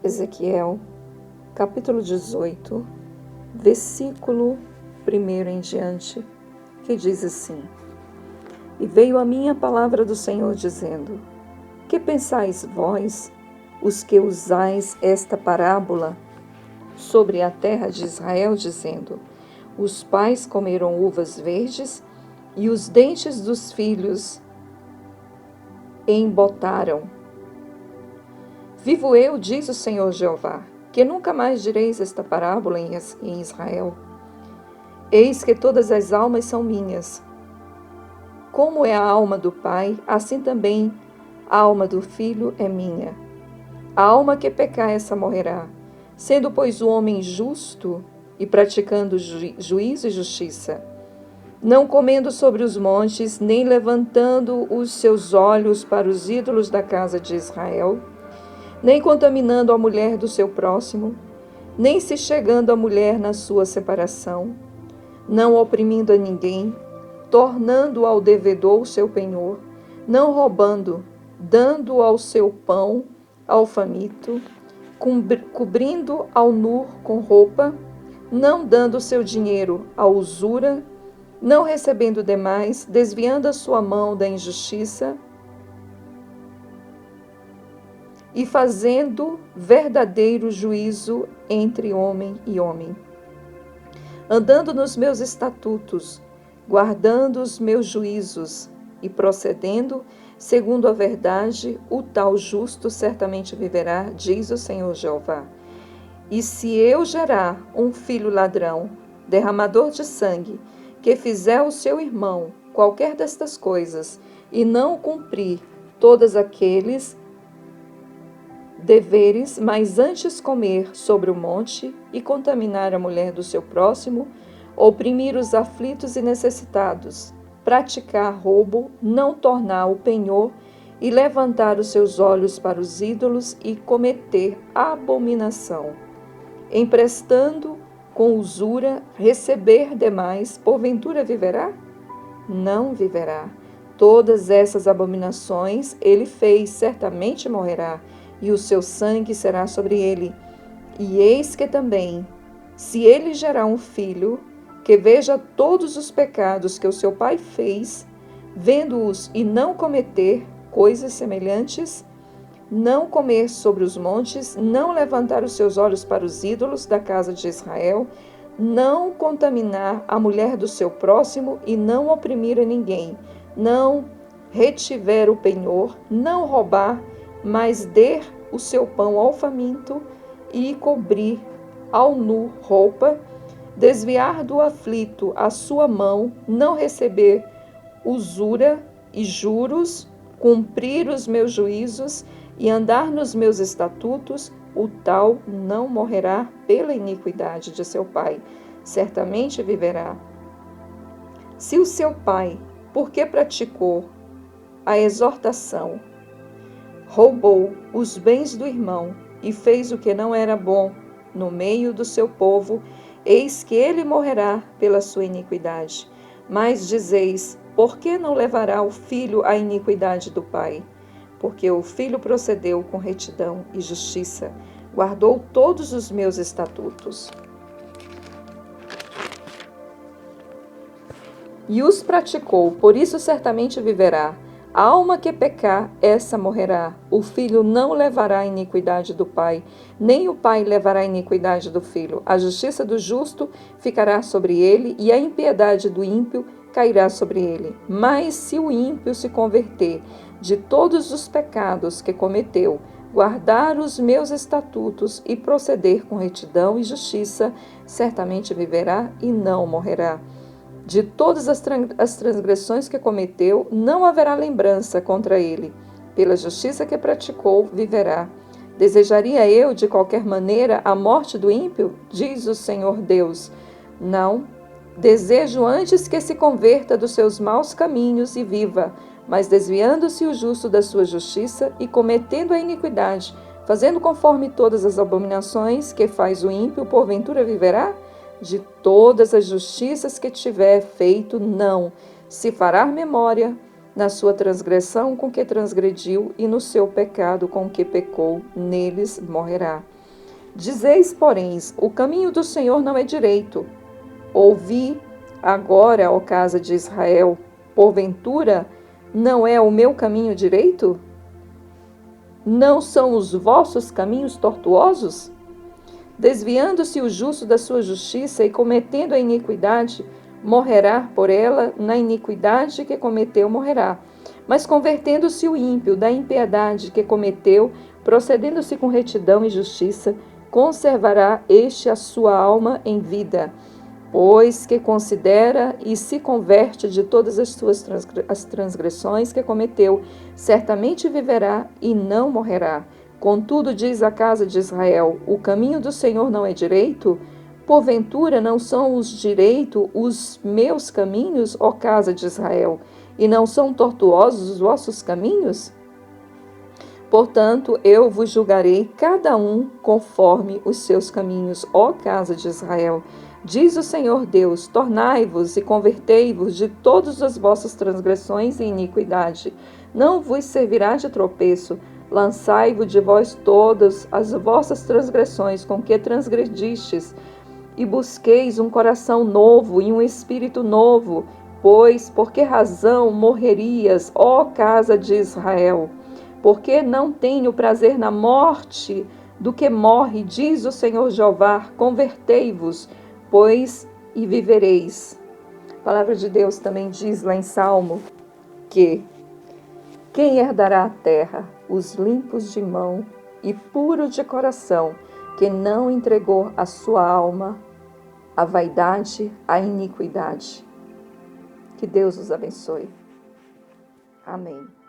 Ezequiel, capítulo 18, versículo 1 em diante, que diz assim: E veio a minha palavra do Senhor dizendo: Que pensais vós, os que usais esta parábola sobre a terra de Israel, dizendo: Os pais comeram uvas verdes e os dentes dos filhos embotaram. Vivo eu, diz o Senhor Jeová, que nunca mais direis esta parábola em Israel. Eis que todas as almas são minhas. Como é a alma do pai, assim também a alma do filho é minha. A alma que pecar, essa morrerá. Sendo, pois, o homem justo e praticando juízo e justiça, não comendo sobre os montes, nem levantando os seus olhos para os ídolos da casa de Israel, nem contaminando a mulher do seu próximo, nem se chegando à mulher na sua separação, não oprimindo a ninguém, tornando ao devedor o seu penhor, não roubando, dando ao seu pão ao faminto, cobrindo ao nu com roupa, não dando o seu dinheiro à usura, não recebendo demais, desviando a sua mão da injustiça, e fazendo verdadeiro juízo entre homem e homem, andando nos meus estatutos, guardando os meus juízos e procedendo segundo a verdade, o tal justo certamente viverá, diz o Senhor Jeová. E se eu gerar um filho ladrão, derramador de sangue, que fizer o seu irmão qualquer destas coisas e não cumprir todos aqueles deveres, mas antes comer sobre o monte e contaminar a mulher do seu próximo, oprimir os aflitos e necessitados, praticar roubo, não tornar o penhor e levantar os seus olhos para os ídolos e cometer abominação, emprestando com usura, receber demais, porventura viverá? Não viverá. Todas essas abominações ele fez, certamente morrerá, e o seu sangue será sobre ele. E eis que também, se ele gerar um filho, que veja todos os pecados que o seu pai fez, vendo-os e não cometer coisas semelhantes, não comer sobre os montes, não levantar os seus olhos para os ídolos da casa de Israel, não contaminar a mulher do seu próximo e não oprimir a ninguém, não retiver o penhor, não roubar, mas der o seu pão ao faminto e cobrir ao nu roupa, desviar do aflito a sua mão, não receber usura e juros, cumprir os meus juízos e andar nos meus estatutos, o tal não morrerá pela iniquidade de seu pai, certamente viverá. Se o seu pai, porque praticou a exortação, roubou os bens do irmão e fez o que não era bom no meio do seu povo, eis que ele morrerá pela sua iniquidade. Mas dizeis: por que não levará o filho a iniquidade do pai? Porque o filho procedeu com retidão e justiça, guardou todos os meus estatutos e os praticou, por isso certamente viverá. A alma que pecar, essa morrerá. O filho não levará a iniquidade do pai, nem o pai levará a iniquidade do filho. A justiça do justo ficará sobre ele, e a impiedade do ímpio cairá sobre ele. Mas se o ímpio se converter de todos os pecados que cometeu, guardar os meus estatutos e proceder com retidão e justiça, certamente viverá e não morrerá. De todas as transgressões que cometeu, não haverá lembrança contra ele. Pela justiça que praticou, viverá. Desejaria eu, de qualquer maneira, a morte do ímpio? Diz o Senhor Deus. Não. Desejo antes que se converta dos seus maus caminhos e viva, mas desviando-se o justo da sua justiça e cometendo a iniquidade, fazendo conforme todas as abominações que faz o ímpio, porventura viverá? De todas as justiças que tiver feito, não se fará memória na sua transgressão com que transgrediu e no seu pecado com que pecou, neles morrerá. Dizeis, porém, o caminho do Senhor não é direito. Ouvi agora, ó casa de Israel, porventura não é o meu caminho direito? Não são os vossos caminhos tortuosos? Desviando-se o justo da sua justiça e cometendo a iniquidade, morrerá por ela, na iniquidade que cometeu morrerá. Mas convertendo-se o ímpio da impiedade que cometeu, procedendo-se com retidão e justiça, conservará este a sua alma em vida, pois que considera e se converte de todas as suas transgressões que cometeu, certamente viverá e não morrerá. Contudo, diz a casa de Israel, o caminho do Senhor não é direito? Porventura não são os direito os meus caminhos, ó casa de Israel, e não são tortuosos os vossos caminhos? Portanto, eu vos julgarei cada um conforme os seus caminhos, ó casa de Israel. Diz o Senhor Deus: tornai-vos e convertei-vos de todas as vossas transgressões e iniquidade. Não vos servirá de tropeço. Lançai-vos de vós todas as vossas transgressões com que transgredistes, e busqueis um coração novo e um espírito novo. Pois, por que razão morrerias, ó casa de Israel? Porque não tenho prazer na morte do que morre, diz o Senhor Jeová. Convertei-vos, pois, e vivereis. A palavra de Deus também diz lá em Salmo que quem herdará a terra? Os limpos de mão e puro de coração, que não entregou a sua alma à vaidade, à iniquidade. Que Deus os abençoe. Amém.